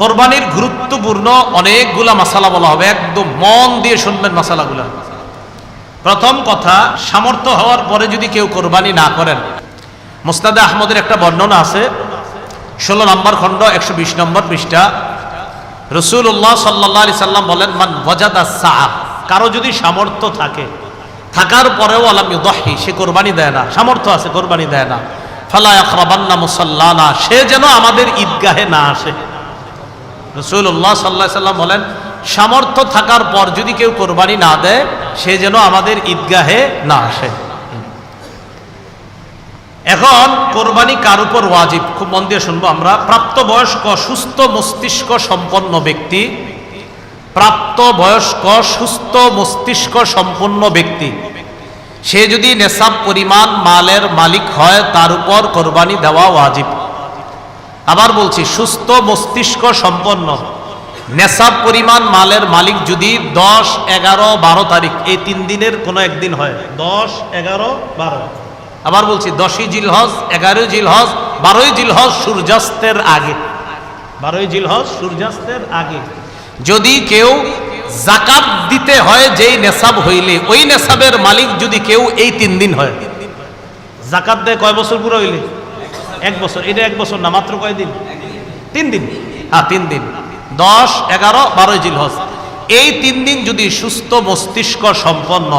কোরবানির গুরুত্বপূর্ণ অনেকগুলা মাসালা বলা হবে, একদম মন দিয়ে শুনবেন মাসালাগুলা। প্রথম কথা, সামর্থ্য হওয়ার পরে যদি কেউ কোরবানি না করেন, মুসনাদে আহমদের একটা বর্ণনা আছে, 16 নম্বর খণ্ড 120 নম্বর পৃষ্ঠা। রাসূলুল্লাহ সাল্লাল্লাহু আলাইহি সাল্লাম বলেন, মান ওয়াজাদা সাআ, কারো যদি সামর্থ্য থাকে, থাকার পরেও আলাম ইউদাহি, সে কোরবানি দেয় না, সামর্থ্য আছে কোরবানি দেয় না, ফালা ইয়াকরাবান্না মুসাল্লানা, সে যেন আমাদের ঈদগাহে না আসে। রাসূলুল্লাহ সাল্লাল্লাহু আলাইহি সাল্লাম বলেন, সামর্থ্য থাকার পর যদি কেউ কোরবানি না দেয়, সে যেন আমাদের ঈদগাহে না আসে। এখন কোরবানি কার উপর ওয়াজিব, খুব মন দিয়ে শুনবো আমরা। প্রাপ্তবয়স্ক সুস্থ মস্তিষ্ক সম্পন্ন ব্যক্তি, প্রাপ্তবয়স্ক সুস্থ মস্তিষ্ক সম্পন্ন ব্যক্তি, সে যদি নেশাব পরিমাণ মালের মালিক হয়, তার উপর কোরবানি দেওয়া ওয়াজিব। আবার বলছি, সুস্থ মস্তিষ্ক সম্পন্ন নেশাব পরিমাণ মালের মালিক যদি 10, 11, 12 তারিখ এই 3 দিনের কোনো একদিন হয়, 10, 11, 12, আবার বলছি 10ই জিলহজ, 11ই জিলহজ, 12ই জিলহজ সূর্যাস্তের আগে, 12ই জিলহজ সূর্যাস্তের আগে যদি কেউ যাকাত দিতে হয়, যেই নেশাব হইলে ওই নেশাবের মালিক যদি কেউ এই 3 দিন হয়, যাকাত দেয় কয় বছর পুরো হইলে? 1 বছর। এটা 1 বছর না, মাত্র কয় দিন? 3 দিন। হ্যাঁ, 3 দিন, 10, 11, 12 জিলহজ, এই 3 দিন যদি সুস্থ মস্তিষ্ক সম্পন্ন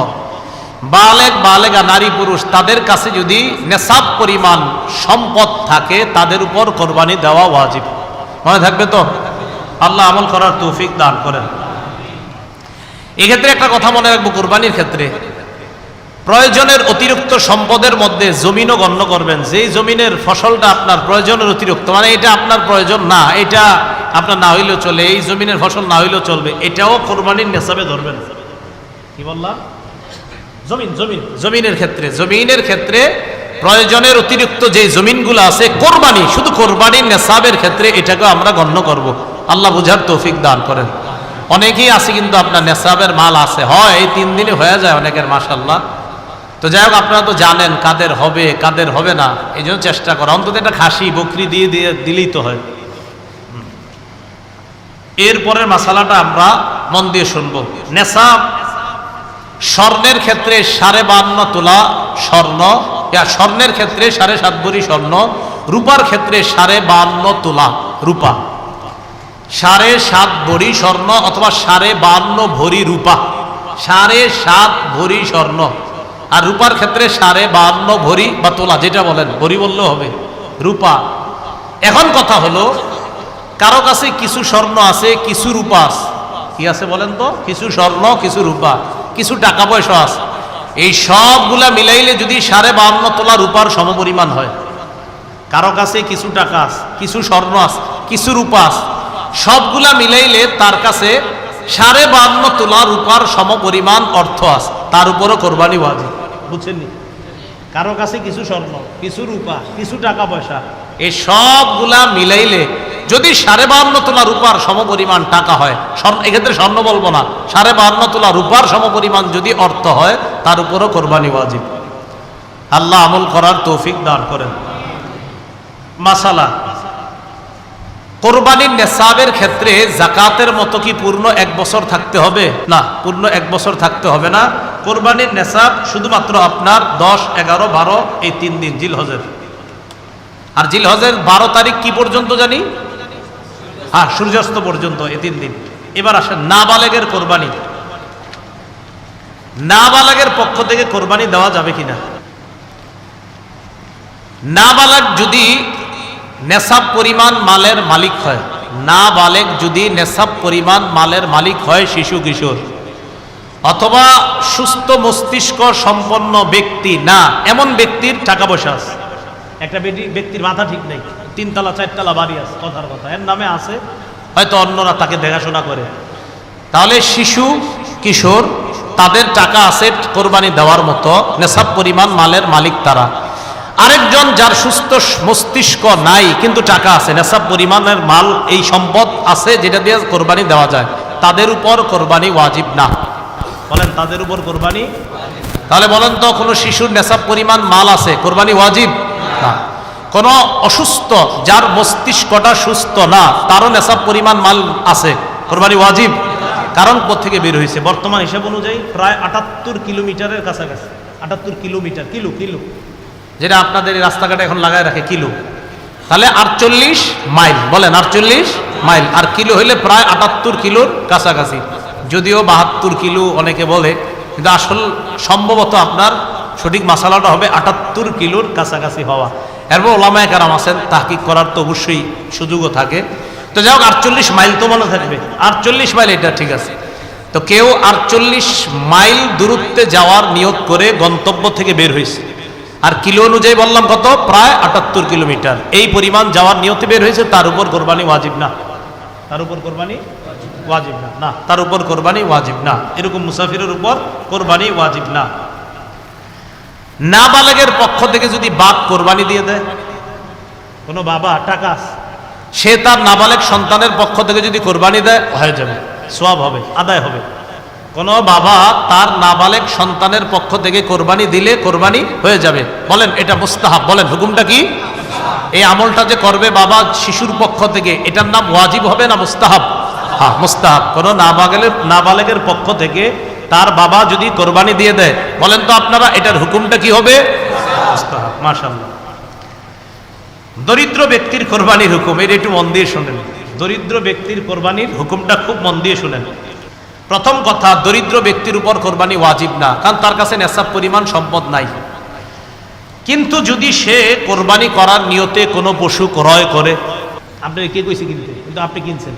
বালেগা নারী পুরুষ, তাদের কাছে যদি নেশাব পরিমাণ সম্পদ থাকে, তাদের উপর কোরবানি দেওয়া ওয়াজিব। মনে থাকবে তো? আল্লাহ আমল করার তৌফিক দান করেন। এক্ষেত্রে একটা কথা মনে রাখবো, কোরবানির ক্ষেত্রে প্রয়োজনের অতিরিক্ত সম্পদের মধ্যে জমিনও গণ্য করবেন। যেই জমিনের ফসলটা আপনার প্রয়োজনের অতিরিক্ত, মানে এটা আপনার প্রয়োজন না, এটা আপনার না হইলেও চলে, এই জমিনের ফসল না হইলেও চলবে, এটাও কোরবানির নেশাবে ধরবেন। কি বললাম? জমিনের ক্ষেত্রে প্রয়োজনের অতিরিক্ত যে জমিনগুলো আছে, কোরবানি, শুধু কোরবানির নেশাবের ক্ষেত্রে এটাকে আমরা গণ্য করব। আল্লাহ বুঝার তৌফিক দান করেন। অনেকেই আছে কিন্তু আপনার নেশাবের মাল আছে, হয় এই 3 দিনে হয়ে যায় অনেকের, মাশাআল্লাহ। তো যাই হোক, আপনারা তো জানেন কাদের হবে কাদের হবে না, এই জন্য চেষ্টা করা, অন্তত একটা খাসি বকরি দিয়ে দিলেই তো হয়। এরপরের মাসালাটা আমরা মন দিয়ে শুনবো। নেশাব স্বর্ণের ক্ষেত্রে 52.5 তোলা স্বর্ণ, স্বর্ণের ক্ষেত্রে 7.5 ভরি স্বর্ণ, রূপার ক্ষেত্রে 52.5 তোলা রূপা, 7.5 ভরি স্বর্ণ অথবা 52.5 ভরি রূপা, 7.5 ভরি স্বর্ণ, আর রূপার ক্ষেত্রে 52.5 ভরি বা তোলা, যেটা বলেন, ভরি বললেও হবে, রূপা। এখন কথা হলো, কারো কাছে কিছু স্বর্ণ আছে, কিছু রূপা আছে। কি আছে বলেন তো? কিছু স্বর্ণ, কিছু রূপা, কিছু টাকা পয়সা আছে। এই সবগুলা মিলাইলে যদি 52.5 তোলা রূপার সমপরিমাণ হয়, কারো কাছে কিছু টাকা আছে, কিছু স্বর্ণ আছে, কিছু রূপা আছে, সবগুলা মিলাইলে তার কাছে 52.5 তোলা রূপার সমপরিমাণ অর্থ আছে, তার উপরও কোরবানি ওয়াজিব। বুঝছেননি? কারো কাছে কিছু স্বর্ণ, কিছু রূপা, কিছু টাকা পয়সা, এই সবগুলা মিলাইলে যদি 52.5 তোলা রূপার সমপরিমাণ টাকা হয়, এক্ষেত্রে স্বর্ণ বলবো না, 52.5 তোলা রূপার সমপরিমাণ যদি অর্থ হয়, তার উপরও কোরবানি ওয়াজিব। আল্লাহ আমল করার তৌফিক দান করেন। মাসালা, কোরবানির নেশাবের ক্ষেত্রে যাকাতের মতো কি পূর্ণ 1 বছর থাকতে হবে? না, পূর্ণ 1 বছর থাকতে হবে না। কোরবানির নেশাব শুধুমাত্র আপনার 10, 11, 12 এই 3 দিন জিলহজের। আর জিলহজের 12 তারিখ কি পর্যন্ত জানি? হ্যাঁ, সূর্যাস্ত পর্যন্ত, এই 3 দিন। এবার আসেন নাবালেগের কোরবানি। নাবালেগের পক্ষ থেকে কোরবানি দেওয়া যাবে কিনা? নাবালেগ যদি নেশাব পরিমাণ মালের মালিক হয়, নাবালেগ যদি নেশাব পরিমাণ মালের মালিক হয়, শিশু কিশোর অথবা সুস্থ মস্তিষ্ক সম্পন্ন ব্যক্তি না, এমন ব্যক্তির টাকা পয়সা আছে। একটা ব্যক্তির মাথা ঠিক নেই, 3 তলা 4 তলা বাড়ি আছে, কথার কথা, এর নামে আছে, হয়তো অন্যরা তাকে দেখাশোনা করে, তাহলে শিশু কিশোর তাদের টাকা আছে কোরবানি দেওয়ার মতো, নেশাব পরিমাণ মালের মালিক তারা। আরেকজন যার সুস্থ মস্তিষ্ক নাই কিন্তু টাকা আছে, নেশাব পরিমাণের মাল, এই সম্পদ আছে যেটা দিয়ে কোরবানি দেওয়া যায়, তাদের উপর কোরবানি ওয়াজিব না। বলেন, তাদের উপর কোরবানি? তাহলে বলেন তো, কোনো শিশুর নেশাব পরিমাণ মাল আছে, কোরবানি ওয়াজিব না। কোন অসুস্থ, যার মস্তিষ্কটা সুস্থ না, তারও নেশাব পরিমাণ মাল আছে, কোরবানি ওয়াজিব। কারণ কোত্থেকে বের হয়েছে? বর্তমান হিসাব অনুযায়ী প্রায় 78 কিলোমিটারের কাছাকাছি। 78 কিলোমিটার, কিলো, যেটা আপনাদের এই রাস্তাঘাটে এখন লাগায় রাখে কিলো। তাহলে 48 মাইল, বলেন 48 মাইল, আর কিলো হইলে প্রায় 78 কিলোর কাছাকাছি। যদিও 72 কিলো অনেকে বলে, কিন্তু আসল সম্ভবত আপনার সঠিক মাসালাটা হবে 78 কিলোর কাছাকাছি হওয়া। এরপর ওলামায়ে কেরাম আছেন, তাহকিক করার তো অবশ্যই সুযোগও থাকে। তো যাই হোক 48 মাইল তো মনে থাকবে, 48 মাইল, এটা ঠিক আছে। তো কেউ 48 মাইল দূরত্বে যাওয়ার নিয়ত করে গন্তব্য থেকে বের হয়েছে, আর কিলো অনুযায়ী বললাম কত, প্রায় 78 কিলোমিটার। এই পরিমাণ যাওয়ার নিয়তে বের হয়েছে, তার উপর কোরবানি ওয়াজিব না, তার উপর কোরবানি ওয়াজিব না, না তার উপর কোরবানি ওয়াজিব না। এরকম মুসাফিরের উপর কোরবানি ওয়াজিব না। নাবালেগের পক্ষ থেকে যদি বাপ কোরবানি দিয়ে দেয়, কোনো বাবা টাকা আছে, সে তার নাবালেগ সন্তানের পক্ষ থেকে যদি কোরবানি দেয়, হয়ে যাবে, সওয়াব হবে, আদায় হবে। কোনো বাবা তার নাবালেগ সন্তানের পক্ষ থেকে কোরবানি দিলে কোরবানি হয়ে যাবে। বলেন এটা মুস্তাহাব, বলেন হুকুমটা কি? এই আমলটা যে করবে বাবা শিশুর পক্ষ থেকে, এটার নাম ওয়াজিব হবে না মুস্তাহাব? হ্যাঁ মুস্তাহাব। কোনো নাবালেগের পক্ষ থেকে তার বাবা যদি কোরবানি দিয়ে দেয়, বলেন তো আপনারা এটার হুকুমটা কি হবে? মুস্তাহাব। মাশাআল্লাহ। দরিদ্র ব্যক্তির কোরবানির হুকুম, এটা একটু মন দিয়ে শুনেন। দরিদ্র ব্যক্তির কোরবানির হুকুমটা খুব মন দিয়ে শুনেন। প্রথম কথা, দরিদ্র ব্যক্তির উপর কোরবানি ওয়াজিব না, কারণ তার কাছে নেশাব পরিমাণ সম্পদ নাই। কিন্তু যদি সে কোরবানি করার নিয়তে কোনো পশু ক্রয় করে, আপনি কে কইছে কিনতে, কিন্তু আপনি কিনছেন,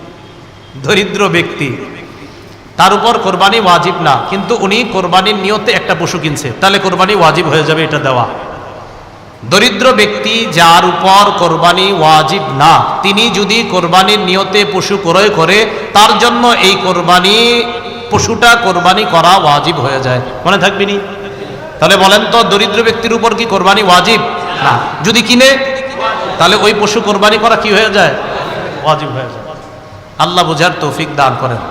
দরিদ্র ব্যক্তি, তার উপর কোরবানি ওয়াজিব না, কিন্তু উনি কোরবানির নিয়তে একটা পশু কিনছে, তাহলে কোরবানি ওয়াজিব হয়ে যাবে এটা দেওয়া। দরিদ্র ব্যক্তি যার উপর কোরবানি ওয়াজিব না, তিনি যদি কোরবানির নিয়তে পশু ক্রয় করে, তার জন্য এই কোরবানি পশুটা কোরবানি করা ওয়াজিব হয়ে যায়। মনে থাকবে নি? তাহলে বলেন তো, দরিদ্র ব্যক্তির উপর কি কোরবানি ওয়াজিব না? যদি কিনে, তাহলে ওই পশু কোরবানি করা কি হয়ে যায়? ওয়াজিব হয়ে যায়। আল্লাহ বুঝার তৌফিক দান করেন।